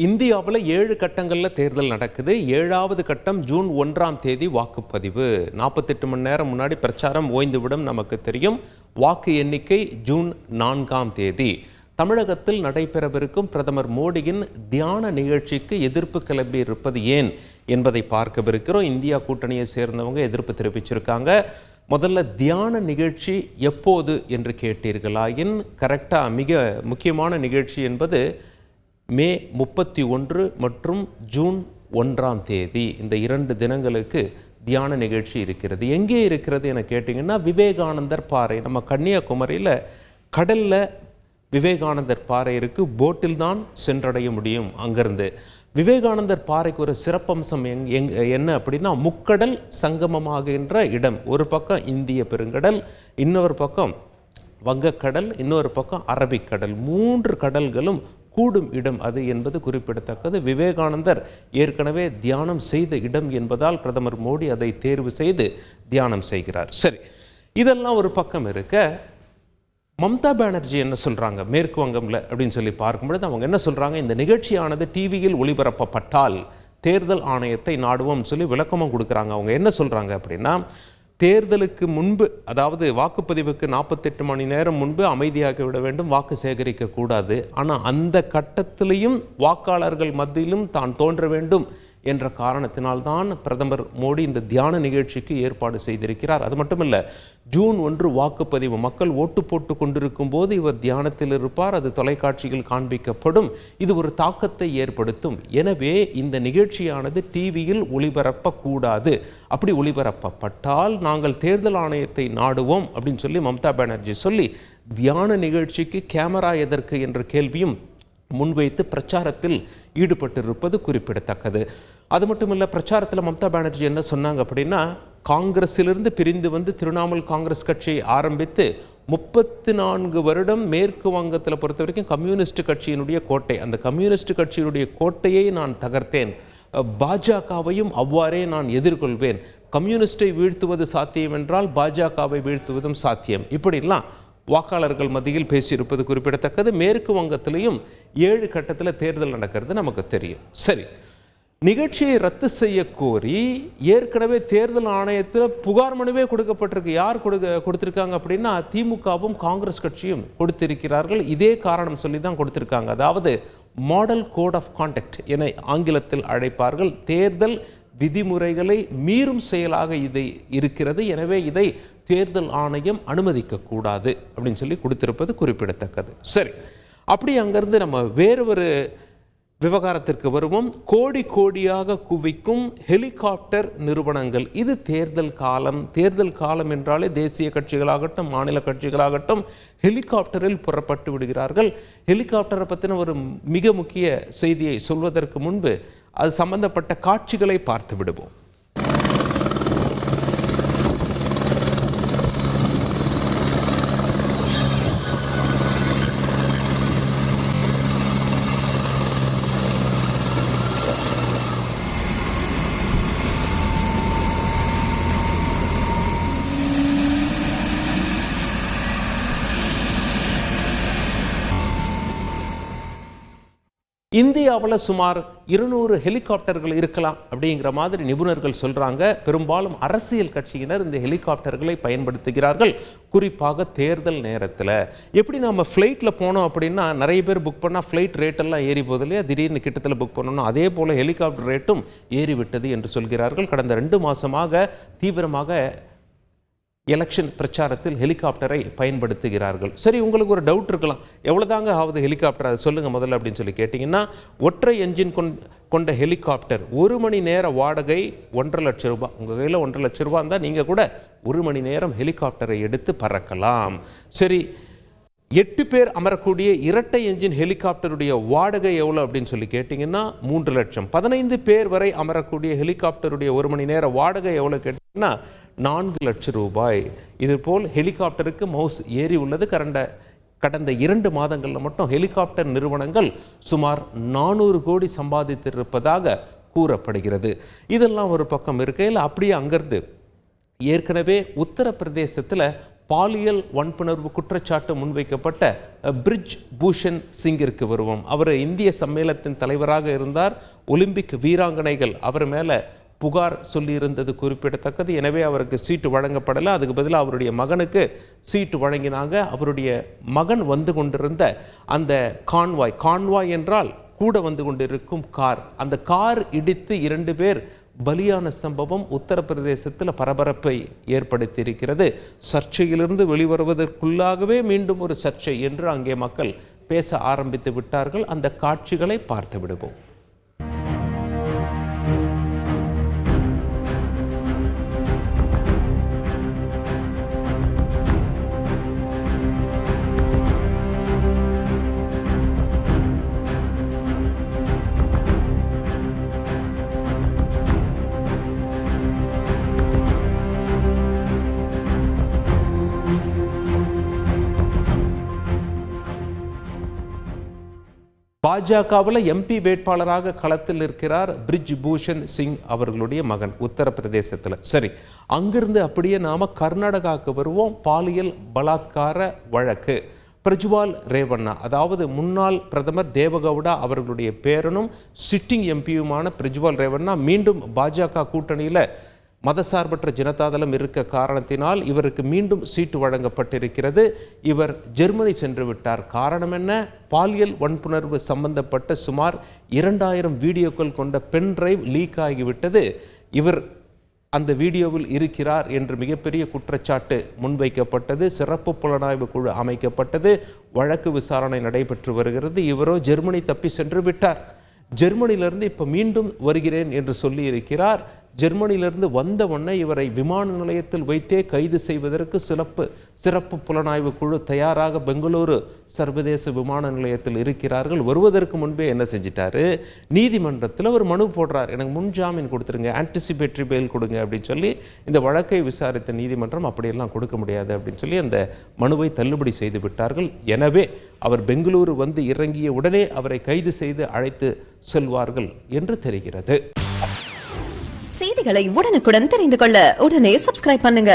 இந்தியாவில் 7 கட்டங்களில் தேர்தல் நடக்குது. 7வது கட்டம் ஜூன் 1ஆம் தேதி வாக்குப்பதிவு. 48 மணி நேரம் முன்னாடி பிரச்சாரம் ஓய்ந்துவிடும், நமக்கு தெரியும். வாக்கு எண்ணிக்கை ஜூன் 4ஆம் தேதி. தமிழகத்தில் நடைபெறவிருக்கும் பிரதமர் மோடியின் தியான நிகழ்ச்சிக்கு எதிர்ப்பு கிளம்பி இருப்பது ஏன் என்பதை பார்க்கவிருக்கிறோம். இந்தியா கூட்டணியை சேர்ந்தவங்க எதிர்ப்பு தெரிவிச்சிருக்காங்க. முதல்ல தியான நிகழ்ச்சி எப்போது என்று கேட்டீர்களாயின், கரெக்டாக மிக முக்கியமான நிகழ்ச்சி என்பது மே 31 மற்றும் ஜூன் 1ஆம் தேதி. இந்த 2 தினங்களுக்கு தியான நிகழ்ச்சி இருக்கிறது. எங்கே இருக்கிறது என கேட்டிங்கன்னா, விவேகானந்தர் பாறை. நம்ம கன்னியாகுமரியில் கடலில் விவேகானந்தர் பாறை இருக்குது. போட்டில் தான் சென்றடைய முடியும் அங்கேருந்து. விவேகானந்தர் பாறைக்கு ஒரு சிறப்பம்சம் என்ன அப்படின்னா, முக்கடல் சங்கமமாகின்ற இடம். ஒரு பக்கம் இந்திய பெருங்கடல், இன்னொரு பக்கம் வங்கக்கடல், இன்னொரு பக்கம் அரபிக்கடல். 3 கடல்களும் கூடும் இடம் அது என்பது குறிப்பிடத்தக்கது. விவேகானந்தர் ஏற்கனவே தியானம் செய்த இடம் என்பதால் பிரதமர் மோடி அதை தேர்வு செய்து தியானம் செய்கிறார். சரி, இதெல்லாம் ஒரு பக்கம் இருக்க, மம்தா பானர்ஜி என்ன சொல்கிறாங்க மேற்கு வங்கம்ல அப்படின்னு சொல்லி பார்க்கும்பொழுது அவங்க என்ன சொல்கிறாங்க, இந்த நிகழ்ச்சியானது டிவியில் ஒளிபரப்பப்பட்டால் தேர்தல் ஆணையத்தை நாடுவோம் சொல்லி விளக்கமும் கொடுக்குறாங்க. அவங்க என்ன சொல்கிறாங்க அப்படின்னா, தேர்தலுக்கு முன்பு, அதாவது வாக்குப்பதிவுக்கு 48 மணி நேரம் முன்பு அமைதியாகி விட வேண்டும், வாக்கு சேகரிக்க கூடாது. ஆனால் அந்த கட்டத்திலையும் வாக்காளர்கள் மத்தியிலும் தான் தோன்ற வேண்டும் என்ற காரணத்தினால்தான் பிரதமர் மோடி இந்த தியான நிகழ்ச்சிக்கு ஏற்பாடு செய்திருக்கிறார். அது மட்டுமல்ல, ஜூன் 1 வாக்குப்பதிவு, மக்கள் ஓட்டு போட்டு கொண்டிருக்கும் போது இவர் தியானத்தில் இருப்பார். அது தொலைக்காட்சியில் காண்பிக்கப்படும். இது ஒரு தாக்கத்தை ஏற்படுத்தும். எனவே இந்த நிகழ்ச்சியானது டிவியில் ஒளிபரப்பக்கூடாது. அப்படி ஒளிபரப்பப்பட்டால் நாங்கள் தேர்தல் ஆணையத்தை நாடுவோம் அப்படின்னு சொல்லி மம்தா பானர்ஜி சொல்லி, தியான நிகழ்ச்சிக்கு கேமரா எதற்கு என்ற கேள்வியும் முன்வைத்து பிரச்சாரத்தில் ஈடுபட்டிருப்பது குறிப்பிடத்தக்கது. அது மட்டும் இல்லை, பிரச்சாரத்தில் மம்தா பானர்ஜி என்ன சொன்னாங்க அப்படின்னா, காங்கிரஸிலிருந்து பிரிந்து வந்து திரிணாமுல் காங்கிரஸ் கட்சியை ஆரம்பித்து 34 வருடம் மேற்கு வங்கத்தில் பொறுத்த வரைக்கும் கம்யூனிஸ்ட் கட்சியினுடைய கோட்டை, அந்த கம்யூனிஸ்ட் கட்சியினுடைய கோட்டையை நான் தகர்த்தேன். பாஜகவையும் அவ்வாறே நான் எதிர்கொள்வேன். கம்யூனிஸ்டை வீழ்த்துவது சாத்தியம் என்றால் பாஜகவை வீழ்த்துவதும் சாத்தியம். இப்படிலாம் வாக்காளர்கள் மத்தியில் பேசியிருப்பது குறிப்பிடத்தக்கது. மேற்கு வங்கத்திலையும் 7 கட்டத்தில் தேர்தல் நடக்கிறது நமக்கு தெரியும். சரி, நிகழ்ச்சியை ரத்து செய்ய கோரி ஏற்கனவே தேர்தல் ஆணையத்தில் புகார் மனுவே கொடுக்கப்பட்டிருக்கு. யார் கொடுத்திருக்காங்க அப்படின்னா, திமுகவும் காங்கிரஸ் கட்சியும் கொடுத்திருக்கிறார்கள். இதே காரணம் சொல்லி தான் கொடுத்திருக்காங்க. அதாவது மாடல் கோட் ஆஃப் கான்டக்ட் என ஆங்கிலத்தில் அழைப்பார்கள். தேர்தல் விதிமுறைகளை மீறும் செயலாக இதை இருக்கிறது. எனவே இதை தேர்தல் ஆணையம் அனுமதிக்க கூடாது அப்படின்னு சொல்லி கொடுத்திருப்பது குறிப்பிடத்தக்கது. சரி, அப்படி அங்கிருந்து நம்ம வேறு ஒரு விவகாரத்திற்கு வருவோம். கோடி கோடியாக குவிக்கும் ஹெலிகாப்டர் நிறுவனங்கள். இது தேர்தல் காலம். தேர்தல் காலம் என்றாலே தேசிய கட்சிகளாகட்டும் மாநில கட்சிகளாகட்டும் ஹெலிகாப்டரில் புறப்பட்டு விடுகிறார்கள். ஹெலிகாப்டரை பற்றின ஒரு மிக முக்கிய செய்தியை சொல்வதற்கு முன்பு அது சம்பந்தப்பட்ட காட்சிகளை பார்த்து விடுவோம். இந்தியாவில் சுமார் 200 ஹெலிகாப்டர்கள் இருக்கலாம் அப்படிங்கிற மாதிரி நிபுணர்கள் சொல்கிறாங்க. பெரும்பாலும் அரசியல் கட்சியினர் இந்த ஹெலிகாப்டர்களை பயன்படுத்துகிறார்கள், குறிப்பாக தேர்தல் நேரத்தில். எப்படி நம்ம ஃப்ளைட்டில் போனோம் அப்படின்னா, நிறைய பேர் புக் பண்ணால் ஃப்ளைட் ரேட்டெல்லாம் ஏறி போகுது இல்லையா, திடீர்னு கிட்டத்தில் புக் பண்ணணும். அதே போல் ஹெலிகாப்டர் ரேட்டும் ஏறிவிட்டது என்று சொல்கிறார்கள். கடந்த 2 மாதமாக தீவிரமாக எலெக்ஷன் பிரச்சாரத்தில் ஹெலிகாப்டரை பயன்படுத்துகிறார்கள். சரி, உங்களுக்கு ஒரு டவுட் இருக்கலாம், எவ்வளோதாங்க ஆகுது ஹெலிகாப்டர், அதை சொல்லுங்கள் முதல்ல அப்படின்னு சொல்லி கேட்டிங்கன்னா, ஒற்றை என்ஜின் கொண்ட ஹெலிகாப்டர் 1 மணி நேர வாடகை 1.5 லட்சம் ரூபாய். உங்கள் கையில் 1.5 லட்சம் ரூபாய் இருந்தால் நீங்கள் கூட 1 மணி நேரம் ஹெலிகாப்டரை எடுத்து பறக்கலாம். சரி, 8 பேர் அமரக்கூடிய இரட்டை என்ஜின் ஹெலிகாப்டருடைய வாடகை எவ்வளோ அப்படின்னு சொல்லி கேட்டிங்கன்னா 3 லட்சம். 15 பேர் வரை அமரக்கூடிய ஹெலிகாப்டருடைய 1 மணி நேர வாடகை எவ்வளோ கேட்டிங்கன்னா 4 லட்சம் ரூபாய். இதுபோல் ஹெலிகாப்டருக்கு மவுஸ் ஏறி உள்ளது. கடந்த 2 மாதங்களில் மட்டும் ஹெலிகாப்டர் நிறுவனங்கள் சுமார் 400 கோடி சம்பாதித்திருப்பதாக கூறப்படுகிறது. இதெல்லாம் ஒரு பக்கம் இருக்கையில், அப்படியே அங்கிருந்து ஏற்கனவே உத்தரப்பிரதேசத்தில் பாலியல் வன்புணர்வு குற்றச்சாட்டு முன்வைக்கப்பட்ட பிரிஜ் பூஷன் சிங்கிற்கு வருவோம். அவர் இந்திய சம்மேளனத்தின் தலைவராக இருந்தார். ஒலிம்பிக் வீராங்கனைகள் அவர் மேலே புகார் சொல்லியிருந்தது குறிப்பிடத்தக்கது. எனவே அவருக்கு சீட்டு வழங்கப்படலை. அதுக்கு பதிலாக அவருடைய மகனுக்கு சீட்டு வழங்கினாங்க. அவருடைய மகன் வந்து கொண்டிருந்த அந்த கான்வாய் என்றால் கூட வந்து கொண்டிருக்கும் கார், அந்த கார் இடித்து 2 பேர் பலியான சம்பவம் உத்தரப்பிரதேசத்தில் பரபரப்பை ஏற்படுத்தி இருக்கிறது. சர்ச்சையிலிருந்து வெளிவருவதற்குள்ளாகவே மீண்டும் ஒரு சர்ச்சை என்று அங்கே மக்கள் பேச ஆரம்பித்து விட்டார்கள். அந்த காட்சிகளை பார்த்து விடுவோம். பாஜகவில் எம்பி வேட்பாளராக களத்தில் இருக்கிறார் பிரிஜ் பூஷன் சிங் அவர்களுடைய மகன் உத்தரப்பிரதேசத்தில். சரி, அங்கிருந்து அப்படியே நாம கர்நாடகாவுக்கு வருவோம். பாலியல் பலாத்கார வழக்கு. பிரஜ்வால் ரேவண்ணா, அதாவது முன்னாள் பிரதமர் தேவகவுடா அவர்களுடைய பேரனும் சிட்டிங் எம்பியுமான பிரஜ்வால் ரேவண்ணா மீண்டும் பாஜக கூட்டணியில் மதசார்பற்ற ஜனதாதளம் இருக்க காரணத்தினால் இவருக்கு மீண்டும் சீட்டு வழங்கப்பட்டிருக்கிறது. இவர் ஜெர்மனி சென்று விட்டார். காரணம் என்ன? பாலியல் வன்புணர்வு சம்பந்தப்பட்ட சுமார் 2000 வீடியோக்கள் கொண்ட பென் டிரைவ் லீக் ஆகிவிட்டது. இவர் அந்த வீடியோவில் இருக்கிறார் என்று மிகப்பெரிய குற்றச்சாட்டு முன்வைக்கப்பட்டது. சிறப்பு புலனாய்வு குழு அமைக்கப்பட்டது. வழக்கு விசாரணை நடைபெற்று வருகிறது. இவரோ ஜெர்மனி தப்பி சென்று விட்டார். ஜெர்மனியிலிருந்து இப்போ மீண்டும் வருகிறேன் என்று சொல்லி இருக்கிறார். ஜெர்மனியிலிருந்து வந்த உடனே இவரை விமான நிலையத்தில் வைத்தே கைது செய்வதற்கு சிறப்பு புலனாய்வு குழு தயாராக பெங்களூரு சர்வதேச விமான நிலையத்தில் இருக்கிறார்கள். வருவதற்கு முன்பே என்ன செஞ்சிட்டாரு, நீதிமன்றத்தில் ஒரு மனு போடுறார். எனக்கு முன் ஜாமீன் கொடுத்துருங்க, ஆன்டிசிபேட்டரி பெயில் கொடுங்க அப்படின்னு சொல்லி. இந்த வழக்கை விசாரித்த நீதிமன்றம் அப்படியெல்லாம் கொடுக்க முடியாது அப்படின்னு சொல்லி அந்த மனுவை தள்ளுபடி செய்து விட்டார்கள். எனவே அவர் பெங்களூரு வந்து இறங்கிய உடனே அவரை கைது செய்து அழைத்து செல்வார்கள் என்று தெரிகிறது. செய்திகளை உடனுக்குடன் தெரிந்து கொள்ள உடனே சப்ஸ்கிரைப் பண்ணுங்க.